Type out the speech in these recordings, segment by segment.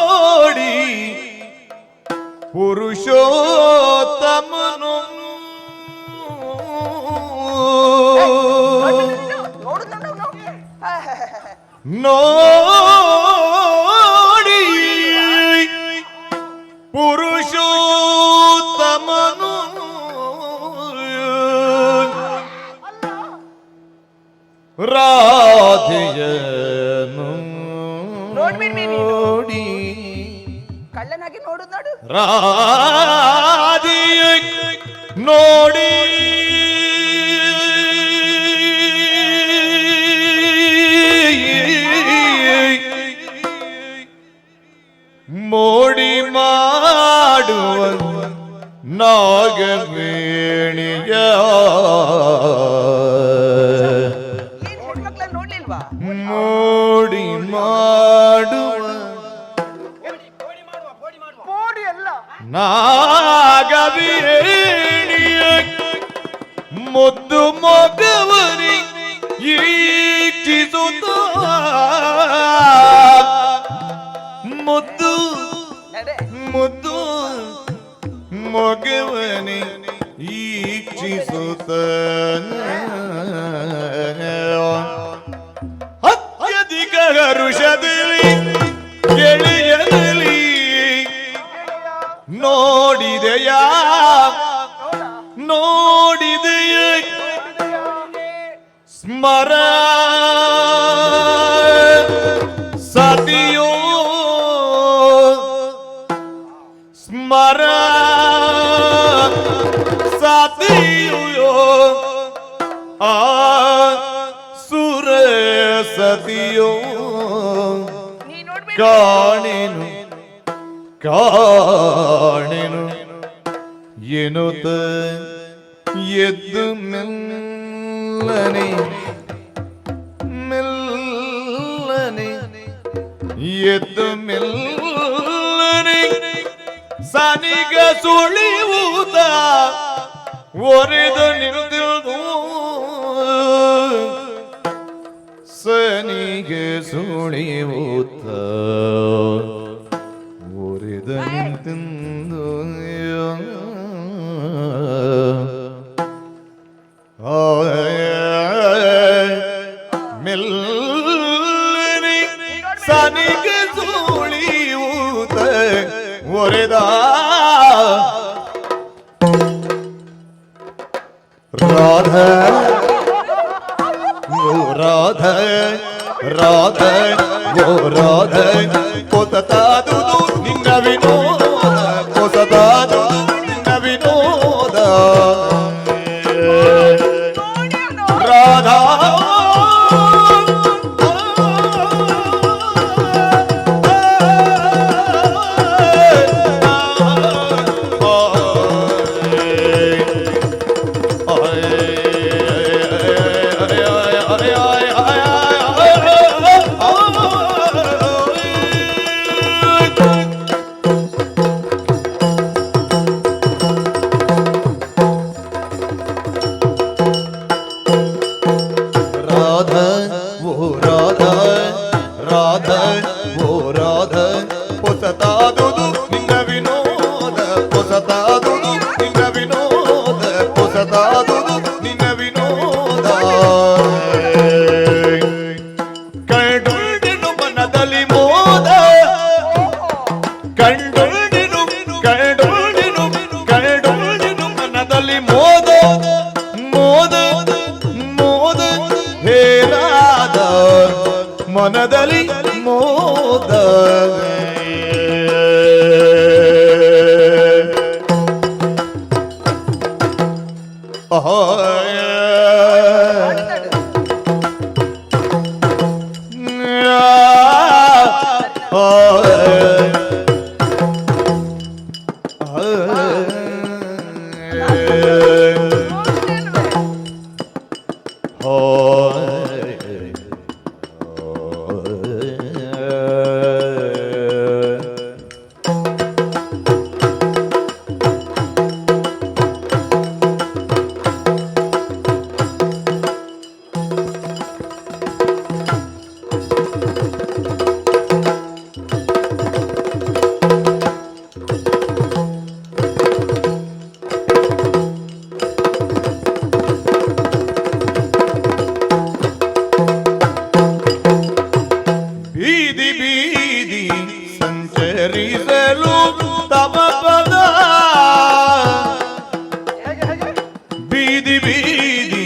ನೋಡಿ ಪುರುಷೋತ್ತಮನು ನೋಡಿ ಪುರುಷೋತ್ತಮನು ರಾಧೆಯನು ನೋಡಿ ಕಳ್ಳನಾಗಿ ನೋಡು ನೋಡು ರಾಧೆಯ ನೋಡಿ ಮೋಡಿ ಮಾಡುವ ನಾಗವೇಣಿಯ ಹೆಣ್ಮಕ್ಳ ನೋಡ್ಲಿಲ್ವಾ ಮೋಡಿ ಮಾಡುವ ನಾಗವೇಣಿಯ ಮುದ್ದು ಮೊಗವರಿ ಈಕ್ಷಿಸುತ್ತ ಮುದ್ದು ಮುದ್ದು ಮೊಗವನಿ ಈಕ್ಷಿಸುತ್ತ ಅತ್ಯಧಿಕ ಹರುಷದಲ್ಲಿ ಗೆಳೆಯದಲ್ಲಿ ನೋಡಿದೆಯ ನೋಡಿದೆಯ ಸ್ಮರ ಸತಿಯೋ ಸ್ಮರ ಸತಿಯೋ ಆ ಸುರ ಸತಿಯೋ ಕಾಣೆನು ಕಾಣೆನು ಎನ್ನುತ್ತ ಎದ್ದು ಮೆಲ್ಲನೆ ಮೆಲ್ಲನೆ ಎದ್ದು ಮೆಲ್ಲನೆ ಸನಿಗ ಸುಳಿಯುವುದ ಒರೆದು ನಿಂತಿರುವುದು ಸನಿಗೆ ಸುಳಿಯುತ್ತ ಒರೆದು ನಿಂತಿಂದು ಮೆಲ್ಲನೆ ಸನಿಗೆ ಸುಳಿಯುತ್ತ ಒರೆದ ರಾಧಾ ಓ ರಾಧಾ ರಾಧಾ ಓ ರಾಧಾ ಕೊತತಾದುದು ನಿನ್ನ ವಿನೋದ ಕೊಸತಾದುದು ನಿನ್ನ ವಿನೋದ ರಾಧಾ ಮನದಲ್ಲಿ ಮೋದ ಸಂಚರಿಸಲು ತವ ಪದ ಬೀದಿ ಬೀದಿ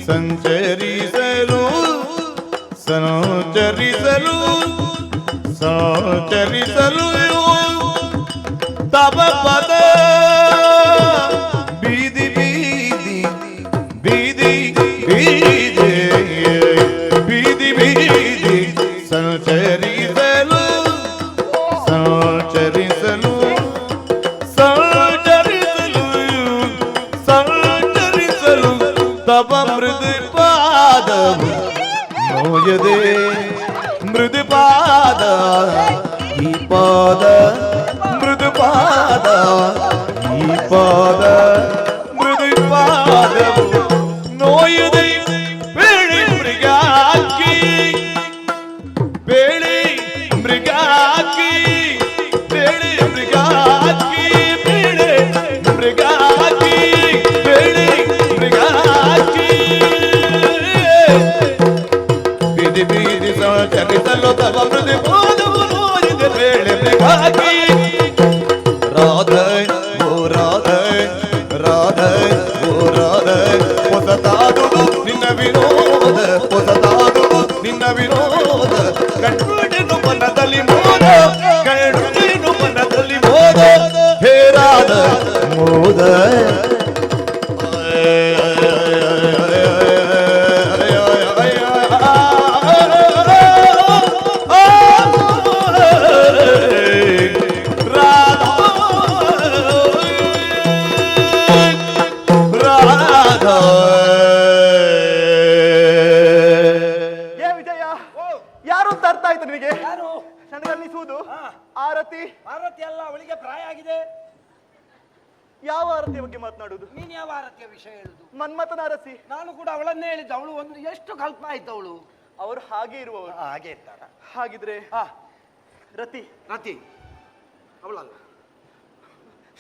ಸಂಚರಿಸಲು ಸಂಚರಿಸಲು ಸಂಚರಿಸಲು ತವ ಪದ ಬೀದಿ ಬೀದಿ ಬೀದಿ ಬೀದಿ ಬೀದಿ ಬೀದಿ ಸಂಚರಿಸಲು ಸಂಚರಿಸಲು ಸಂಚರಿಸಲು ಸಂಚರಿಸಲು ತವ ಮೃದು ಪಾದವು ನೋಯದೆ ಮೃದು ಪಾದ ಈ ಪಾದ ಮೃದು ಪಾದ ಈ ಪಾದ ಮೃದು ಪಾದವು ನೋಯದೆ ಬೇಳೆ ಮೃಗಾಕಿ ಬೇಳೆ ಮೃಗಾಕಿ ಬೇಳೆ ಮೃಗಾಕಿ ಬೇಳೆ ಮೃಗಾಕಿ ಬೇಳೆ ಮೃಗಾಕಿ ಬೀದಿ ಬೀದಿ ಸಂಚರಿಸಲು ತವ ಮೃದು ಪಾದವು ನೋಯದೆ ಬೇಳೆ ಮೃಗಾಕಿ ರಾಧೆ ಓ ರಾಧೆ ರಾಧೆ ಓ ರಾಧೆ ಹೊಸತಾದುದು ನಿನ್ನ ವಿನೋದ ಹೊಸತಾದುದು ನಿನ್ನ ವಿನೋದ ಕಂಡುಡೆನು ಮನದಲ್ಲಿ ಮೋದ ಕಂಡುಡೆನು ಮನದಲ್ಲಿ ಮೋದ ಹೇ ರಾಧ ಮೋದ ಯಾರು ಅಂತ ಅರ್ಥ ಆಯ್ತು ನಿನಗೆ? ಯಾರು? ನನಗನ್ನಿಸುವುದು ಆರತಿ. ಆರತಿ ಅಲ್ಲ, ಅವಳಿಗೆ ಪ್ರಾಯ ಆಗಿದೆ. ಯಾವ ಆರತಿಯ ಬಗ್ಗೆ ಮಾತನಾಡುವುದು? ನೀನ್ ಯಾವ ಆರತಿಯ ವಿಷಯ ಹೇಳುದು? ಮನ್ಮಥನ ಅರಸಿ. ನಾನು ಕೂಡ ಅವಳನ್ನೇ ಹೇಳಿದ್ದು. ಅವಳು ಒಂದು ಎಷ್ಟು ಕಲ್ಪ ಆಯ್ತು ಅವಳು. ಅವರು ಹಾಗೆ ಇರುವವರು. ಹಾಗೆ ಇರ್ತಾರ. ಹಾಗಿದ್ರೆ ಹಾ, ರತಿ ರತಿ ಅವಳಲ್ಲ,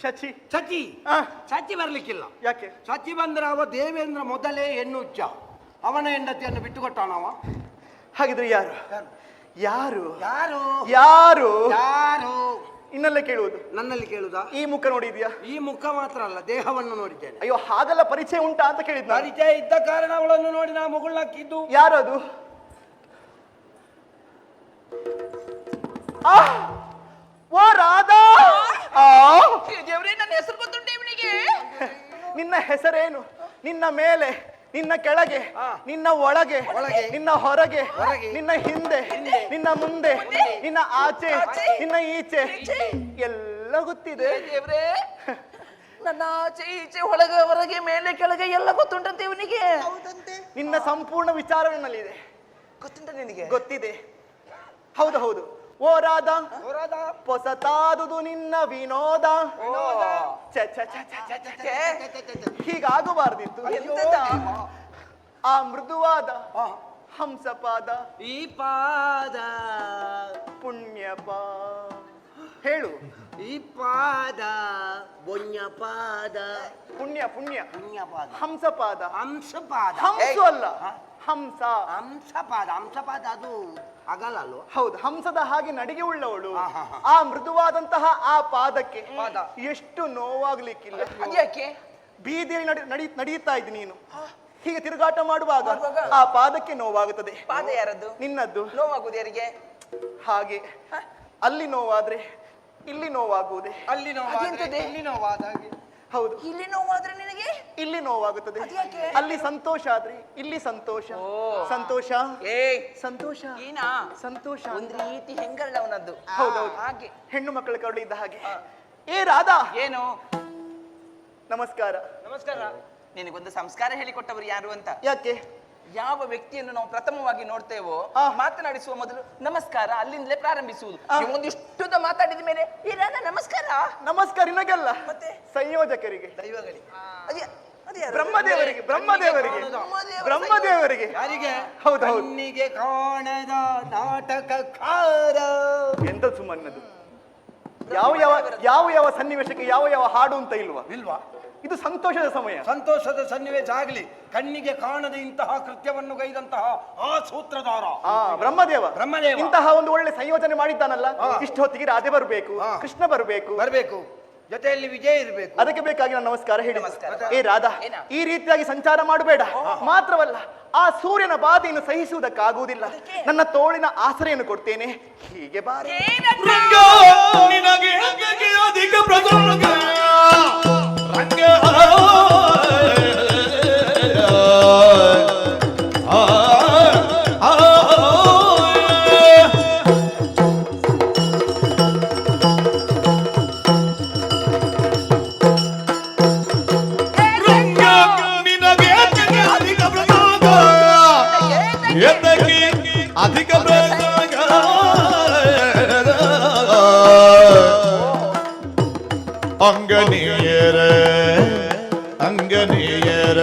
ಶಚಿ. ಸಚಿ. ಆ, ಸಚಿ ಬರ್ಲಿಕ್ಕಿಲ್ಲ. ಯಾಕೆ? ಸಚಿ ಬಂದ್ರೆ ಅವ ದೇವೇಂದ್ರ ಮೊದಲೇ ಹೆಣ್ಣು ಹುಚ್ಚ. ಅವನ ಹೆಂಡತಿಯನ್ನು ಬಿಟ್ಟುಕೊಟ್ಟವನವ. ಹಾಗಿದ್ರೆ ಯಾರು? ಯಾರು ಯಾರು ಯಾರು ಯಾರು? ಇನ್ನಲ್ಲೇ ಕೇಳುವುದು. ನನ್ನಲ್ಲಿ ಕೇಳುದಾ? ಈ ಮುಖ ನೋಡಿದ್ಯಾ? ಈ ಮುಖ ಮಾತ್ರ ಅಲ್ಲ, ದೇಹವನ್ನು ನೋಡಿದ್ದೇನೆ. ಅಯ್ಯೋ, ಹಾಗೆಲ್ಲ ಪರಿಚಯ ಉಂಟಾ ಅಂತ ಕೇಳಿದ್ ನಾನು. ಪರಿಚಯ ಇದ್ದ ಕಾರಣ ಅವಳನ್ನು ನೋಡಿ ನಾ ಮುಗುಳ್ನಾಕಿದ್ದು. ಯಾರು ಅದು? ಓ ರಾಧಾ. ದೇವ್ರೇ, ನನ್ನ ಹೆಸರು ಗೊತ್ತುಂಟೆ ಇವನಿಗೆ. ನಿನ್ನ ಹೆಸರೇನು? ನಿನ್ನ ಮೇಲೆ, ನಿನ್ನ ಕೆಳಗೆ, ನಿನ್ನ ಒಳಗೆ, ನಿನ್ನ ಹೊರಗೆ, ನಿನ್ನ ಹಿಂದೆ, ನಿನ್ನ ಮುಂದೆ, ನಿನ್ನ ಆಚೆ, ನಿನ್ನ ಈಚೆ ಎಲ್ಲ ಗೊತ್ತಿದೆ. ದೇವ್ರೇ, ನನ್ನ ಆಚೆ ಈಚೆ ಒಳಗೆ ಹೊರಗೆ ಮೇಲೆ ಕೆಳಗೆ ಎಲ್ಲ ಗೊತ್ತುಂಟಂತೆ ಇವನಿಗೆ. ನಿನ್ನ ಸಂಪೂರ್ಣ ವಿಚಾರ ನನ್ನಲ್ಲಿದೆ. ಗೊತ್ತುಂಟ ನಿನಗೆ? ಗೊತ್ತಿದೆ. ಹೌದು ಹೌದು. ಓ ರಾಧಾ, ಹೊಸತಾದುದು ನಿನ್ನ ವಿನೋದ. ಛೆ, ಛೆ, ಛೆ, ಛೆ, ಛೆ, ಛೆ. ಹೀಗಾಗಬಾರ್ದಿತ್ತು. ಎಂತದ? ಆ ಮೃದುವಾದ ಹಂಸಪಾದ, ಈ ಪಾದ ಪುಣ್ಯಪ ಹೇಳು. ಈ ಪಾದ ಬೊಣ್ಯ ಪಾದ. ಪುಣ್ಯ ಪುಣ್ಯ ಪುಣ್ಯ ಪಾದ. ಹಂಸಪಾದ. ಹಂಸಪಾದ. ಹಂಸು ಅಲ್ಲ, ಹಂಸ. ಹಂಸಪಾದ. ಹಂಸಪಾದ ಅದು ಅಗಲ ಅಲ್ವ? ಹೌದು, ಹಂಸದ ಹಾಗೆ ನಡಿಗೆ ಉಳ್ಳವಳು. ಹಾ. ಆ ಮೃದುವಾದಂತಹ ಆ ಪಾದಕ್ಕೆ ಪಾದ. ಎಷ್ಟು ನೋವಾಗ್ಲಿಕ್ಕಿಲ್ಲ. ಅದ್ಯಾಕೆ? ಬೀದಿಯಲ್ಲಿ ನಡೆಯುತ್ತಾ ಇದ್ದೀನಿ ನೀನು, ಹೀಗೆ ತಿರುಗಾಟ ಮಾಡುವಾಗ ಆ ಪಾದಕ್ಕೆ ನೋವಾಗುತ್ತದೆ. ಪಾದ ಯಾರದ್ದು? ನಿನ್ನದ್ದು. ನೋವಾಗುವುದು ಯಾರಿಗೆ? ಹಾಗೆ ಅಲ್ಲಿ ನೋವಾದ್ರೆ ಇಲ್ಲಿ ನೋವಾಗುವುದೇ. ಅಲ್ಲಿ ಅದೆಂತದೆ? ಇಲ್ಲಿ ನೋವಾದಾಗೆ. ಹೌದು, ಇಲ್ಲಿ ನೋವಾದ್ರೆ ನಿನಗೆ ಇಲ್ಲಿ ನೋವಾಗುತ್ತದೆ. ಅದ್ಯಾಕೆ? ಅಲ್ಲಿ ಸಂತೋಷ ಆದ್ರೆ ಇಲ್ಲಿ ಸಂತೋಷ. ಸಂತೋಷ ಸಂತೋಷ ಏನಾ? ಸಂತೋಷ ಒಂದ್ ರೀತಿ ಹೆಂಗಲ್ಲ ಅವನದ್ದು. ಹೌದೌದು, ಹಾಗೆ ಹೆಣ್ಣು ಮಕ್ಕಳ ಕರಳು ಇದ್ದ ಹಾಗೆ. ಏ ರಾಧಾ, ಏನು? ನಮಸ್ಕಾರ. ನಮಸ್ಕಾರ. ನಿನಗೊಂದು ಸಂಸ್ಕಾರ ಹೇಳಿಕೊಟ್ಟವರು ಯಾರು ಅಂತ? ಯಾಕೆ? ಯಾವ ವ್ಯಕ್ತಿಯನ್ನು ನಾವು ಪ್ರಥಮವಾಗಿ ನೋಡ್ತೇವೋ ಮಾತನಾಡಿಸುವ ಮೊದಲು ನಮಸ್ಕಾರ ಅಲ್ಲಿಂದಲೇ ಪ್ರಾರಂಭಿಸುವುದು. ಒಂದಿಷ್ಟುದ ಮಾತಾಡಿದ ಮೇಲೆ ಏನಾದ ನಮಸ್ಕಾರ? ನಮಸ್ಕಾರ ನಿನಗಲ್ಲ, ಮತ್ತೆ ಸಂಯೋಜಕರಿಗೆ, ದೈವಗಳಿಗೆ. ಬ್ರಹ್ಮದೇವರಿಗೆ. ಬ್ರಹ್ಮದೇವರಿಗೆ ಬ್ರಹ್ಮದೇವರಿಗೆ. ಯಾರಿಗೆ? ಹೌದು ಹೌದು. ಕಣ್ಣಿಗೆ ಕಾಣದ ನಾಟಕಕಾರ. ಎಂತ ಸುಮ್ಮನ್ನದು. ಯಾವ ಯಾವ ಯಾವ ಯಾವ ಸನ್ನಿವೇಶಕ್ಕೆ ಯಾವ ಯಾವ ಹಾಡು ಅಂತ ಇಲ್ವಾ? ಇಲ್ವಾ? ಇದು ಸಂತೋಷದ ಸಮಯ. ಸಂತೋಷದ ಸನ್ನಿವೇಶ ಆಗಲಿ, ಕಣ್ಣಿಗೆ ಕಾಣದೆ ಇಂತಹ ಕೃತ್ಯವನ್ನು ಗೈದಂತಹ ಆ ಸೂತ್ರಧಾರ ಬ್ರಹ್ಮದೇವ ಬ್ರಹ್ಮದೇವ ಇಂತಹ ಒಂದು ಒಳ್ಳೆ ಸಂಯೋಜನೆ ಮಾಡಿದ್ದಾನಲ್ಲ. ಇಷ್ಟು ಹೊತ್ತಿಗೆ ರಾಧೆ ಬರಬೇಕು, ಕೃಷ್ಣ ಬರಬೇಕು, ಜೊತೆಯಲ್ಲಿ ವಿಜಯ ಇರಬೇಕು. ಅದಕ್ಕೆ ಬೇಕಾಗಿ ನಾನು ನಮಸ್ಕಾರ ಹೇಳಿ. ನಮಸ್ಕಾರ. ಏ ರಾಧಾ, ಏನ? ಈ ರೀತಿಯಾಗಿ ಸಂಚಾರ ಮಾಡಬೇಡ. ಮಾತ್ರವಲ್ಲ, ಆ ಸೂರ್ಯನ ಬಾಧೆಯನ್ನು ಸಹಿಸುವುದಕ್ಕಾಗುವುದಿಲ್ಲ. ನನ್ನ ತೋಳಿನ ಆಸರೆಯನ್ನು ಕೊಡ್ತೇನೆ, ಹೀಗೆ ಬಾರೆ. ರಂಗ ನಿನಗೆ ಅಂಗಕ್ಕೆ ಅಧಿಕ ಪ್ರಸಂಗ ರಂಗ ಅಧಿಕ ಪ್ರಸಂಗ ಅಂಗನೀಯರ